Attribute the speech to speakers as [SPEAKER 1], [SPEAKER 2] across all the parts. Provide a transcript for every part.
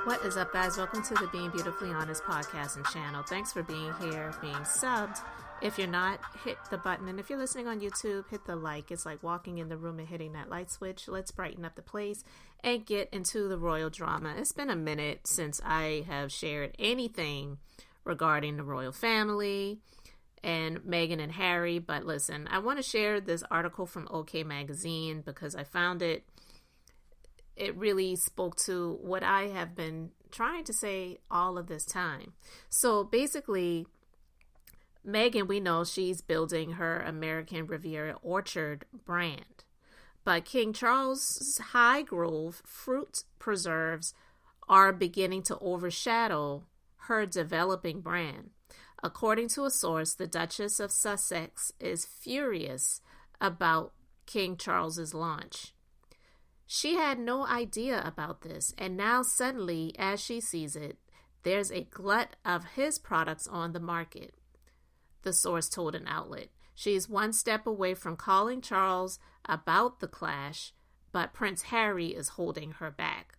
[SPEAKER 1] What is up, guys? Welcome to the Being Beautifully Honest podcast and channel. Thanks for being here, being subbed. If you're not, hit the button. And if you're listening on YouTube, hit the like. It's like walking in the room and hitting that light switch. Let's brighten up the place and get into the royal drama. It's been a minute since I have shared anything regarding the royal family and Meghan and Harry. But listen, I want to share this article from OK Magazine because I found it really spoke to what I have been trying to say all of this time. So basically, Meghan, we know she's building her American Riviera Orchard brand. But King Charles' High Grove fruit preserves are beginning to overshadow her developing brand. According to a source, the Duchess of Sussex is furious about King Charles's launch. She had no idea about this, and now suddenly, as she sees it, there's a glut of his products on the market, the source told an outlet. She's one step away from calling Charles about the clash, but Prince Harry is holding her back.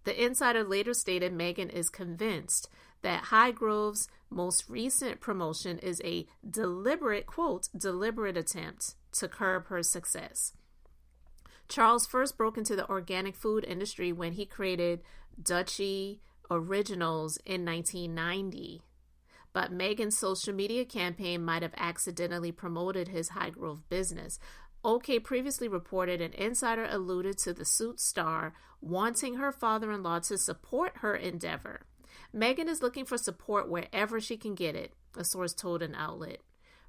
[SPEAKER 1] The insider later stated Meghan is convinced that Highgrove's most recent promotion is a deliberate, quote, deliberate attempt to curb her success. Charles first broke into the organic food industry when he created Duchy Originals in 1990. But Meghan's social media campaign might have accidentally promoted his Highgrove business. OK previously reported an insider alluded to the Suits star wanting her father-in-law to support her endeavor. Meghan is looking for support wherever she can get it, a source told an outlet.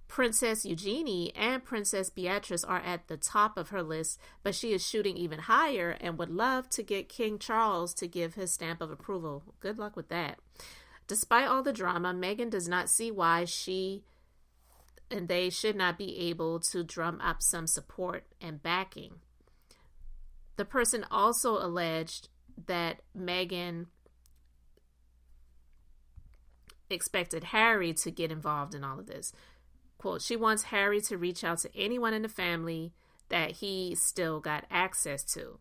[SPEAKER 1] Princess Eugenie and Princess Beatrice are at the top of her list, but she is shooting even higher and would love to get King Charles to give his stamp of approval. Good luck with that. Despite all the drama, Meghan does not see why she and they should not be able to drum up some support and backing. The person also alleged that Meghan expected Harry to get involved in all of this. Quote, she wants Harry to reach out to anyone in the family that he still got access to.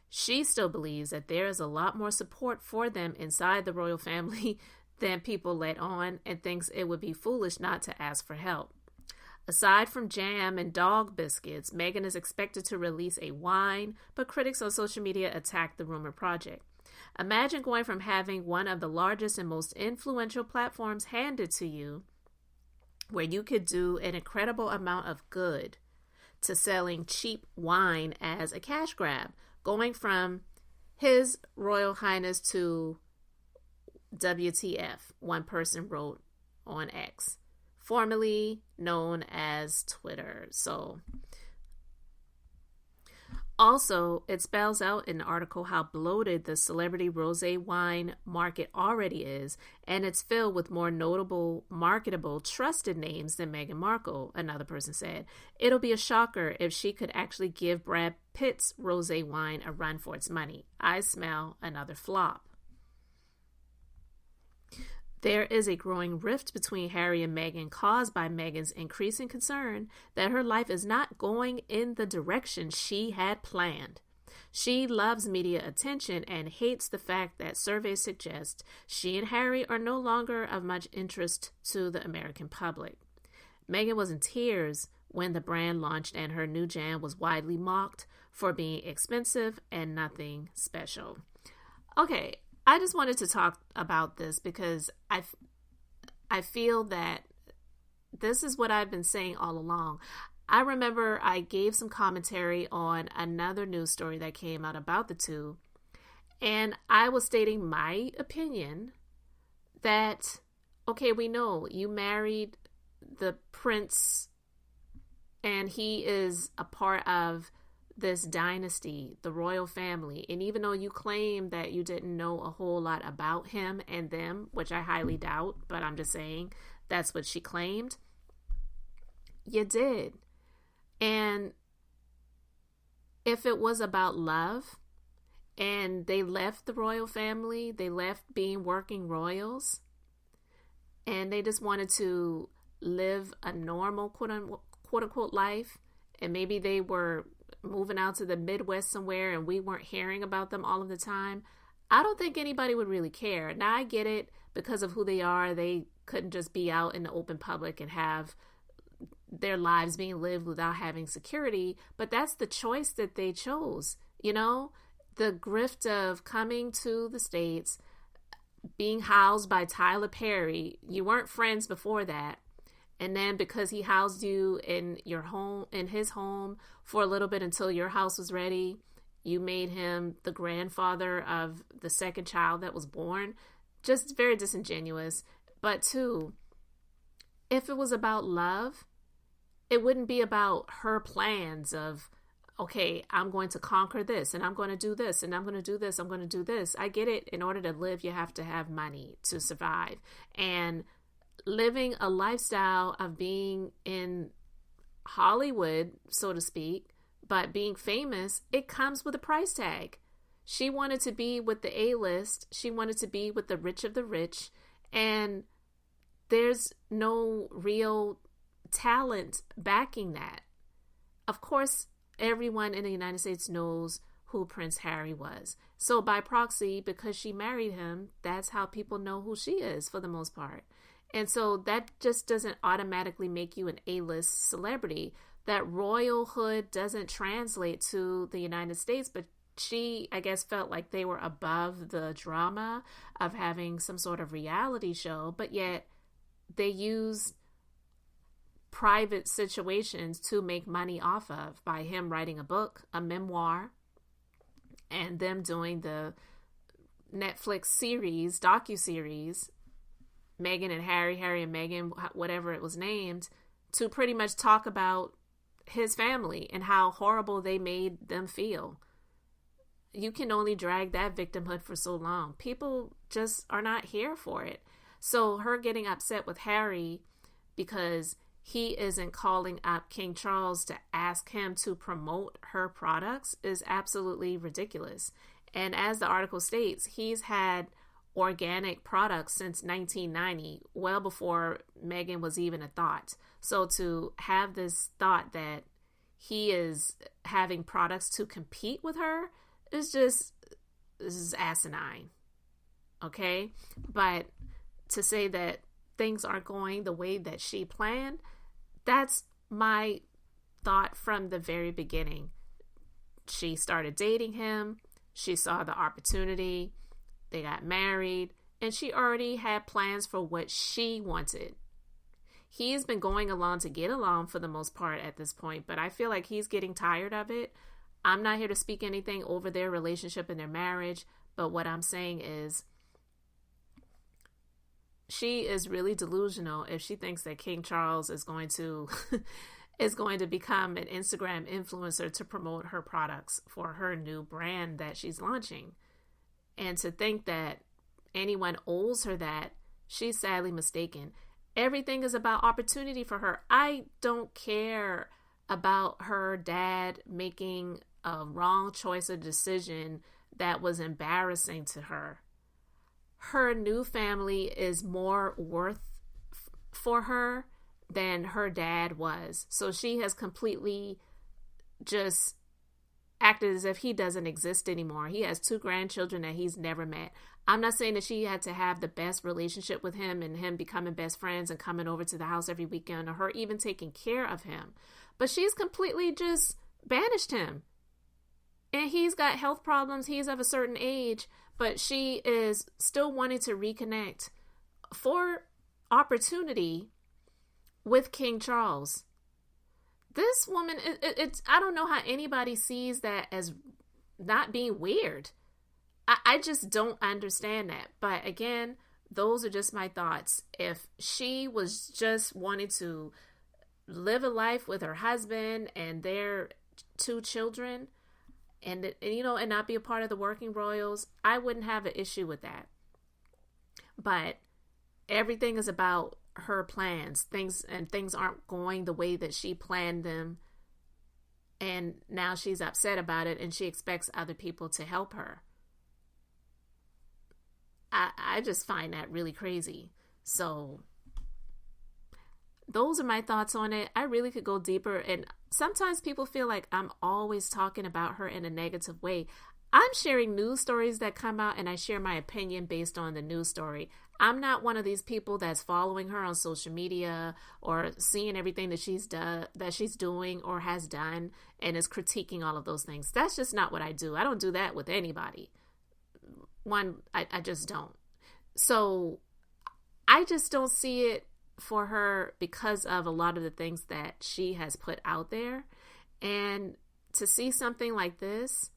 [SPEAKER 1] She still believes that there is a lot more support for them inside the royal family than people let on, and thinks it would be foolish not to ask for help. Aside from jam and dog biscuits, Meghan is expected to release a wine, but critics on social media attack the rumor project. Imagine going from having one of the largest and most influential platforms handed to you, where you could do an incredible amount of good, to selling cheap wine as a cash grab, going from His Royal Highness to WTF, one person wrote on X, formerly known as Twitter. Also, it spells out in the article how bloated the celebrity rosé wine market already is, and it's filled with more notable, marketable, trusted names than Meghan Markle, another person said. It'll be a shocker if she could actually give Brad Pitt's rosé wine a run for its money. I smell another flop. There is a growing rift between Harry and Meghan caused by Meghan's increasing concern that her life is not going in the direction she had planned. She loves media attention and hates the fact that surveys suggest she and Harry are no longer of much interest to the American public. Meghan was in tears when the brand launched, and her new jam was widely mocked for being expensive and nothing special. Okay, I just wanted to talk about this because I feel that this is what I've been saying all along. I remember I gave some commentary on another news story that came out about the two, and I was stating my opinion that, okay, we know you married the prince and he is a part of this dynasty, the royal family. And even though you claim that you didn't know a whole lot about him and them, which I highly doubt, but I'm just saying that's what she claimed, you did. And if it was about love and they left the royal family, they left being working royals, and they just wanted to live a normal quote unquote life, and maybe they were moving out to the Midwest somewhere and we weren't hearing about them all of the time, I don't think anybody would really care. Now, I get it, because of who they are. They couldn't just be out in the open public and have their lives being lived without having security. But that's the choice that they chose. You know, the grift of coming to the States, being housed by Tyler Perry. You weren't friends before that. And then because he housed you in your home, in his home for a little bit until your house was ready, you made him the grandfather of the second child that was born. Just very disingenuous. But two, if it was about love, it wouldn't be about her plans of, okay, I'm going to conquer this, and I'm going to do this, and I'm going to do this, I'm going to do this. I get it. In order to live, you have to have money to survive. And living a lifestyle of being in Hollywood, so to speak, but being famous, it comes with a price tag. She wanted to be with the A-list. She wanted to be with the rich of the rich. And there's no real talent backing that. Of course, everyone in the United States knows who Prince Harry was. So by proxy, because she married him, that's how people know who she is for the most part. And so that just doesn't automatically make you an A-list celebrity. That royalhood doesn't translate to the United States, but she, I guess, felt like they were above the drama of having some sort of reality show, but yet they use private situations to make money off of, by him writing a book, a memoir, and them doing the Netflix series, docuseries, Meghan and Harry, Harry and Meghan, whatever it was named, to pretty much talk about his family and how horrible they made them feel. You can only drag that victimhood for so long. People just are not here for it. So her getting upset with Harry because he isn't calling up King Charles to ask him to promote her products is absolutely ridiculous. And as the article states, he's had organic products since 1990, well before Meghan was even a thought. So to have this thought that he is having products to compete with her is just, this is asinine. Okay? But to say that things aren't going the way that she planned, that's my thought from the very beginning. She started dating him. She saw the opportunity. They got married, and she already had plans for what she wanted. He's been going along to get along for the most part at this point, but I feel like he's getting tired of it. I'm not here to speak anything over their relationship and their marriage, but what I'm saying is she is really delusional if she thinks that King Charles is going to become an Instagram influencer to promote her products for her new brand that she's launching. And to think that anyone owes her that, she's sadly mistaken. Everything is about opportunity for her. I don't care about her dad making a wrong choice or decision that was embarrassing to her. Her new family is more worth for her than her dad was. So she has completely just acted as if he doesn't exist anymore. He has 2 grandchildren that he's never met. I'm not saying that she had to have the best relationship with him and him becoming best friends and coming over to the house every weekend, or her even taking care of him. But she's completely just banished him. And he's got health problems. He's of a certain age, but she is still wanting to reconnect for opportunity with King Charles. This woman, it's I don't know how anybody sees that as not being weird. I just don't understand that. But again, those are just my thoughts. If she was just wanting to live a life with her husband and their 2 children, and not be a part of the working royals, I wouldn't have an issue with that. But everything is about her plans. Things aren't going the way that she planned them, and now she's upset about it, and she expects other people to help her. I just find that really crazy. So those are my thoughts on it. I really could go deeper, and sometimes people feel like I'm always talking about her in a negative way. I'm sharing news stories that come out, and I share my opinion based on the news story. I'm not one of these people that's following her on social media or seeing everything that she's doing or has done and is critiquing all of those things. That's just not what I do. I don't do that with anybody. I just don't. So I just don't see it for her because of a lot of the things that she has put out there. And to see something like this,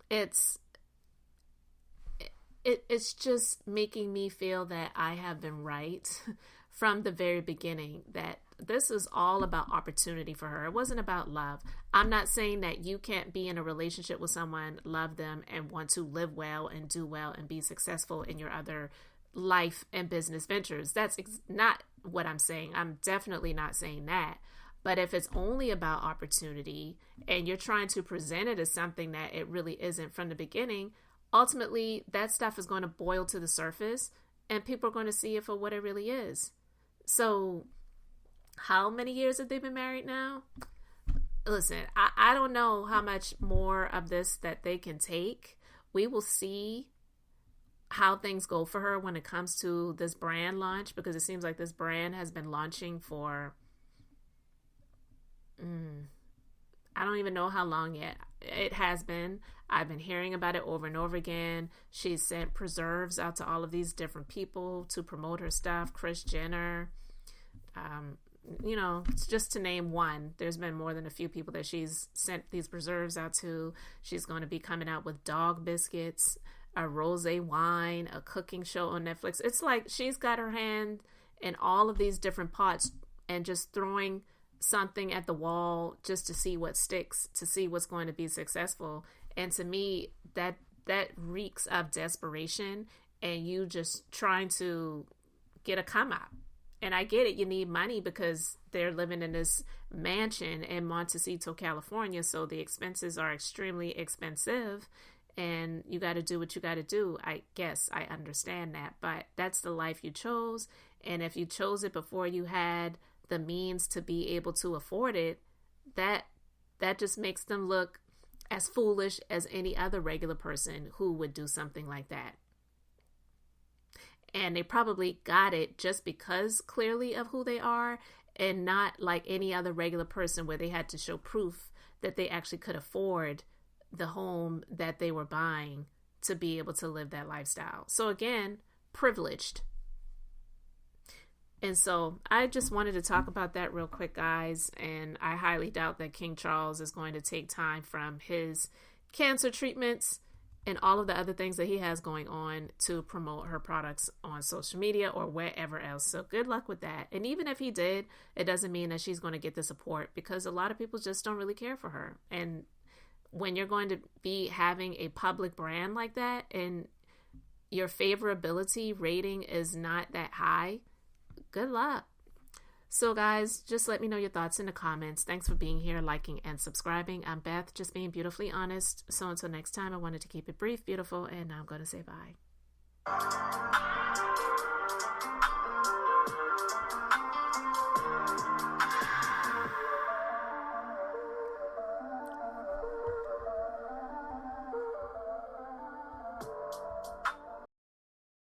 [SPEAKER 1] it's just making me feel that I have been right from the very beginning, that this is all about opportunity for her. It wasn't about love. I'm not saying that you can't be in a relationship with someone, love them, and want to live well and do well and be successful in your other life and business ventures. That's not what I'm saying. I'm definitely not saying that. But if it's only about opportunity and you're trying to present it as something that it really isn't from the beginning, ultimately that stuff is going to boil to the surface and people are going to see it for what it really is. So how many years have they been married now? Listen, I don't know how much more of this that they can take. We will see how things go for her when it comes to this brand launch, because it seems like this brand has been launching for I don't even know how long yet. It has been. I've been hearing about it over and over again. She's sent preserves out to all of these different people to promote her stuff. Kris Jenner, just to name one. There's been more than a few people that she's sent these preserves out to. She's going to be coming out with dog biscuits, a rosé wine, a cooking show on Netflix. It's like she's got her hand in all of these different pots and just throwing something at the wall just to see what sticks, to see what's going to be successful. And to me, that reeks of desperation and you just trying to get a come up. And I get it, you need money because they're living in this mansion in Montecito, California, so the expenses are extremely expensive and you got to do what you got to do. I guess I understand that, but that's the life you chose. And if you chose it before you had the means to be able to afford it, that just makes them look as foolish as any other regular person who would do something like that. And they probably got it just because clearly of who they are, and not like any other regular person where they had to show proof that they actually could afford the home that they were buying to be able to live that lifestyle. So again, privileged. And so I just wanted to talk about that real quick, guys. And I highly doubt that King Charles is going to take time from his cancer treatments and all of the other things that he has going on to promote her products on social media or wherever else. So good luck with that. And even if he did, it doesn't mean that she's going to get the support, because a lot of people just don't really care for her. And when you're going to be having a public brand like that and your favorability rating is not that high, good luck. So guys, just let me know your thoughts in the comments. Thanks for being here, liking, and subscribing. I'm Beth, just being beautifully honest. So until next time, I wanted to keep it brief, beautiful, and now I'm going to say bye.